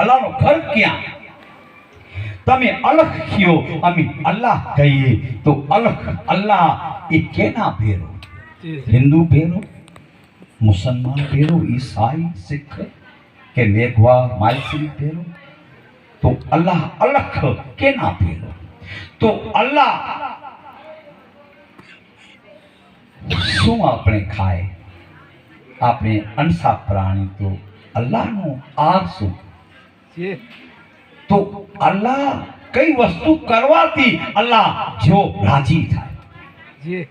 અલ્લાહનો ઘર ક્યાં? તમે અલખ કયો, અમે અલ્લાહ કહીએ તો અલખ અલ્લાહ એ કેના ભેરો? હિન્દુ ભેરો, મુસલમાન ભેરો, ઈસાઈ, સિખ કે મેઘવા માલસી ભેરો? તો અલ્લાહ અલખ કેના ભેરો? તો અલ્લાહ શું આપણે ખાય? આપણે અંસા પ્રાણી તો અલ્લાહનો આર શું? તો અલ્લાહ કઈ વસ્તુ કરવાથી અલ્લાહ જો રાજી થાય?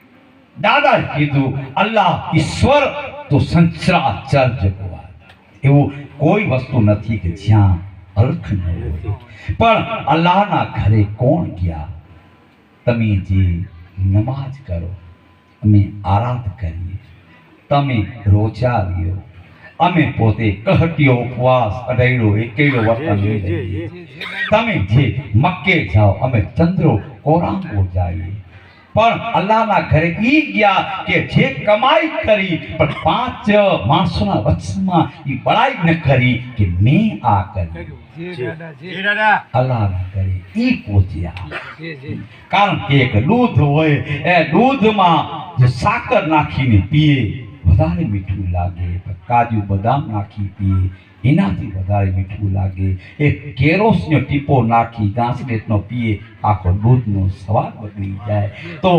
દાદા કીધું અલ્લાહ ઈશ્વર તો સંચરાચર જગવાન, એવું કોઈ વસ્તુ નથી કે જ્યાં અલખ ન હોય. પણ અલ્લાહના ઘરે કોણ ગયા? તમે જે નમાજ કરો, અમે આરાધ કરીએ, તમે રોજા લ્યો, અમે પોતે કહટ્યો ઉપવાસ અઢૈડો એકેડો વર્તન લઈએ. તમે જે મક્કે જાઓ, અમે ચંદ્રો કોરાંગો જઈએ. પણ અલ્લાહના ઘરે ઈ ગયા કે જે કમાઈ કરી પણ 5 માણસોના વચમાં ઈ બળાઈ ન કરી કે મેં આ કર્યું. અલ્લાહના ઘરે ઈ પહોંચ્યા. કારણ કે એક દૂધ હોય, એ દૂધમાં જે સાકર નાખીને પીએ વધારે મીઠું લાગે, કાજુ બદામ નાખી પીએ એનાથી વધારે મીઠું લાગે. એક કેરોસનો ટીપો નાખી ઘાસલેટનો પીએ આખો દૂધનો સ્વાદ બદલી જાય. તો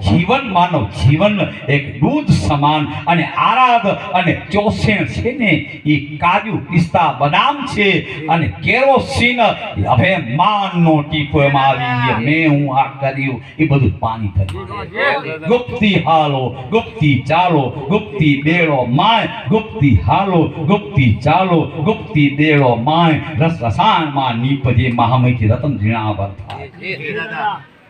જીવન, માનવ જીવન એક દૂધ સમાન. અને આરાધ અને ચોસેણ છે ને એ કાજુ પિસ્તા બદામ છે, અને કેરોસીન હવે માનનો ટીપો એમાં આવી મેં હું આ કર્યું એ બધું પાણી થઈ જાય. ગુપ્તી હાલો ગુપ્તી ચાલો, ગુપ્તી બેડો માય, ગુપ્તી હાલો ગુપ્તી ચાલો, ગુપ્તી દેડો માય, રસ રસાયણમાં નીપજે મહામયથી રતન ઝીણાવર થાય.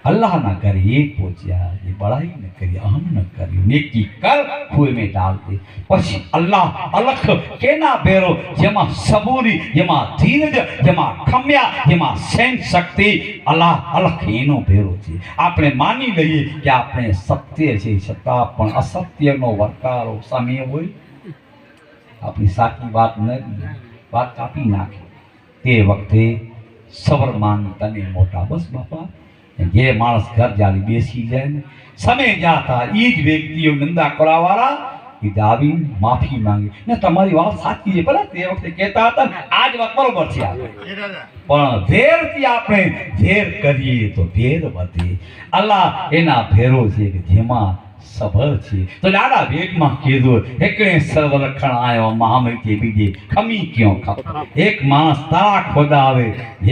અલ્લાહના ઘરે એક પહોંચ્યા, એ બળાઈ ન કરી, અહમ ન કર્યું, નેકી કર ખુએ મેં ડાલ દે. પછી અલ્લાહ અલખ કેના ભેરો? જેમાં સબૂરી, જેમાં ધીરજ, જેમાં ખમ્યા, જેમાં સહન શક્તિ. અલ્લાહ અલખ એનો ભેરો છે. આપણે માની લઈએ કે આપણે સત્ય છે, છતાં પણ અસત્યનો વર્તારો સામે હોય, આપણી સાચી વાત નથી, વાત કાપી નાખે. તે વખતે સબરમાન તને મોટા, બસ બાપા. જે માણસ ઘર જાલી બેસી જાય ને સમય જાતા એ જ વ્યક્તિઓ નિંદા કરવાવાળા એ આવી માફી માંગે ને તમારી વાત સાચી છે, ભલે તે વખતે કહેતા હતા ને આજ વાત બરોબર છે આપણે. પણ વેરથી આપણે વેર કરીએ તો વેર વધે. અલ્લાહ એના ભેરો છે કે જેમાં સબર છે. તો દાદા વેદમાં કીધું એકને સર્વ લખણ આયો મહામૈથી બીજે ખમી ક્યો ખપ. એક માણસ તારા ખોદાવે,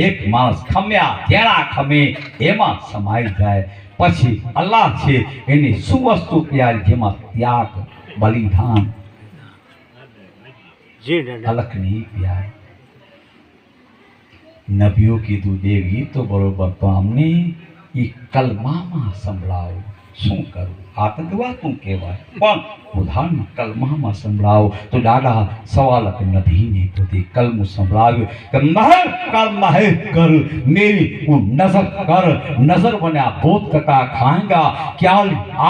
એક માણસ ખમ્યા તેના ખમે, એમાં સમાઈ જાય. પછી અલ્લાહ છે એની શું વસ્તુ પ્યારી? જેમાં ત્યાગ, બલિદાન, અલખની પ્યાર. નબીઓ કીધું દેવી તો બરોબર, તો અમને એ કલમામાં સંભળાવો. શું કરું? આતંકવાદ કહેવાય, પણ ઉદાહરણ કલમામાં સંભળાવો. તો દાદા સવાલક નબીને પોતે કલમું સંભળાવ્યું કે મહર કલમ હે કર મેરી वो नजर कर, नजर बना बहुत कटा खाएगा, क्या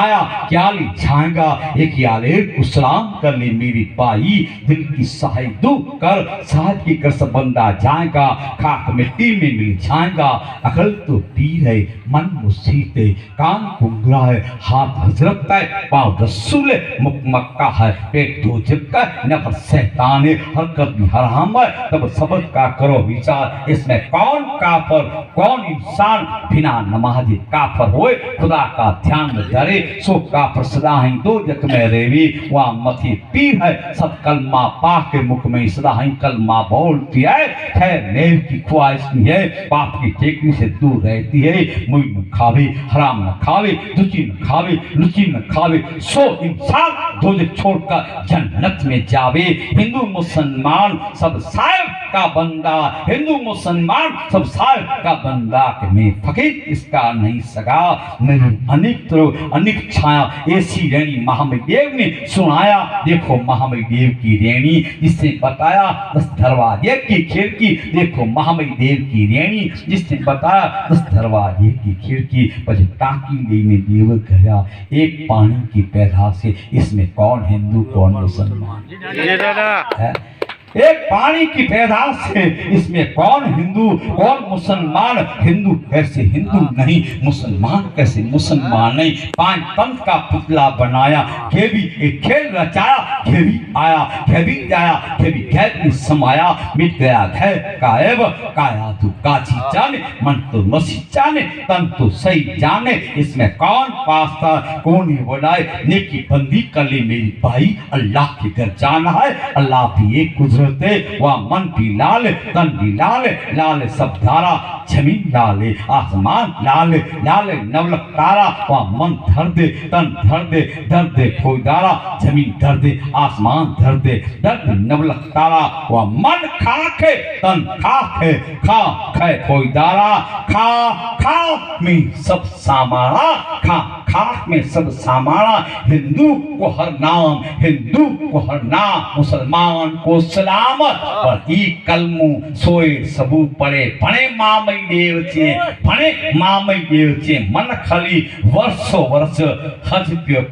आया क्या ली छाएगा, एक याले सलाम कर ले मेरी पाई, दिल की सहाय दू कर साथ की कर सब बंदा जाएगा, खाक मिट्टी में मिल जाएगा. अकल तो पीर है, मन मुसीबत है, कान कुंगरा है, हाथ हजरत है, पाँव रसूल है, मुख मक्का है, पेट दो जगह नफर शैतान है, हरकत भी हराम है. तब सबक का करो विचार, इसमें कौन काफर कौन इंसान बिना नमाजी काफर होए, खुदा का ध्यान धरे सो काफर सदा ही दो जग में रेवी. वहाँ मथी पीर है, सब कलमा पाक के मुख में सदा ही कलमा बोलती है. खैर नेल की ख्वाहिश नहीं है, पाप की टेकनी से दूर रहती है. मुई न खावे हराम न खावे, दुची न खावे लुची न खावे, सो इंसान दोजख छोड़कर जन्नत में जावे. हिंदू मुसलमान सब साहिब का बंदा, हिंदू मुसलमान सब साहिब का बंदा, कि मैं फकीर इसका नहीं सगा. मेरी अनेक छाया ऐसी रेणी महामय देव ने सुनाया. देखो महामय देव की रेणी, जिसने बताया 10 दरवाजे की खिड़की. देखो महामय देव की रेणी, जिसने बताया 10 दरवाजे की खिड़की. પછી टाकी लेने देव गया, एक पानी की पैदा से. इसमें कौन हिंदू कौन मुसलमान है? एक पानी की पैदाश है। इसमें कौन हिंदू कौन मुसलमान, हिंदू कैसे हिंदू नहीं, मुसलमान कैसे मुसलमान नहीं। पांच पंथ का पुतला बनाया, घेवी एक खेल रचाया, घेवी आया घेवी जाया, घेवी घेर में समाया, मिट गया घेर गायब, काया तू काची जाने, मन तो मसीह जाने, तन तो सही जाने। इसमें कौन पास्ता कौन ही बनाए, नेकी बंदी कर ली मेरी भाई, अल्लाह के घर जाना है, अल्लाह भी एक गुजरते, वह मन भी लाल तन भी लाल, लाल सब धारा जमीन लाल आसमान लाल, लाल नवलक तारा, वह मन धर दे तन धर दे, दर्द खोदारा जमीन धर दे आसमान धर दे, दर्द नवलक तारा, वह मन खाक है तन खाक है, खा खे खोदारा, खा खा में सब सामारा, खा खाक में सब सामारा। हिंदू को हर नाम, हिंदू को हर नाम, मुसलमान को सलामत, पर ई कलमू सोए सबू पड़े, भणे मामई देव छे, भणे मामई देव छे, मन खाली वर्षो वर्ष हज प्यो